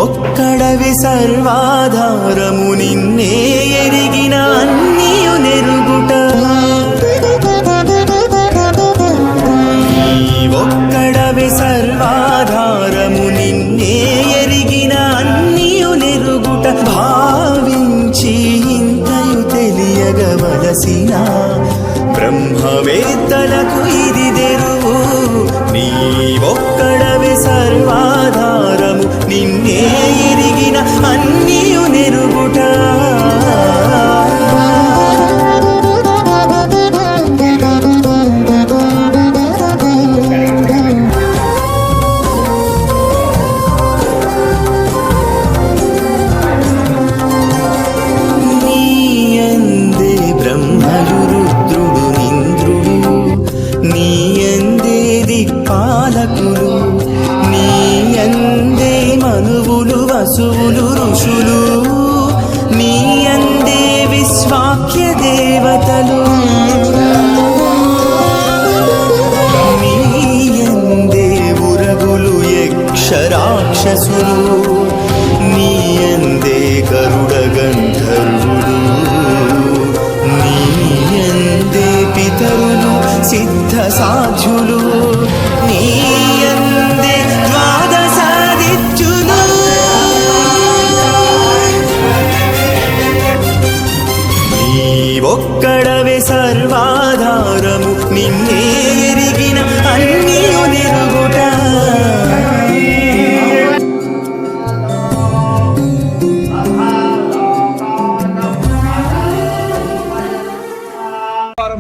ఒక్కడవి సర్వాధారము నిన్నే ఎరిగిన అన్నియు నెరుగుట ఒక్కడవి సర్వాధారము నిన్నే ఎరిగిన అన్నియు నెరుగుట భావించి ఇంతయు తెలియగవలసిన బ్రహ్మవేత్తలకు ఇది తెరువు నీ ఒక్కడవి సర్వాధారము నిన్నే ఎరిగిన అన్నియు నెరుగుట పాలకులు నీ అందే మనువులు వసువులు ఋషులు నీ అందే విశ్వాఖ్య దేవతలు నీ అందే ఉరగులు యక్ష రాక్షసులు నీ అందే గరుడ గంధర్వులు నీ అందే పితరులు సిద్ధ సాధ్యులు నీ అందే ద్వాదశాదిత్యులు నీ ఒక్కడవే సర్వాధారము నిన్నే ఎరిగిన అన్నియు నెరుగుట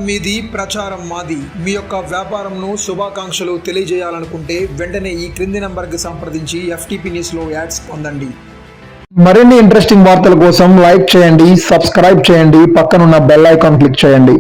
మీది ప్రచారం మాది. మీ యొక్క వ్యాపారంను శుభాకాంక్షలు తెలియజేయాలనుకుంటే వెంటనే ఈ క్రింది నంబర్కి సంప్రదించి FTP న్యూస్లో యాడ్స్ పొందండి. మరిన్ని ఇంట్రెస్టింగ్ వార్తల కోసం లైక్ చేయండి, సబ్స్క్రైబ్ చేయండి, పక్కనున్న బెల్ ఐకాన్ క్లిక్ చేయండి.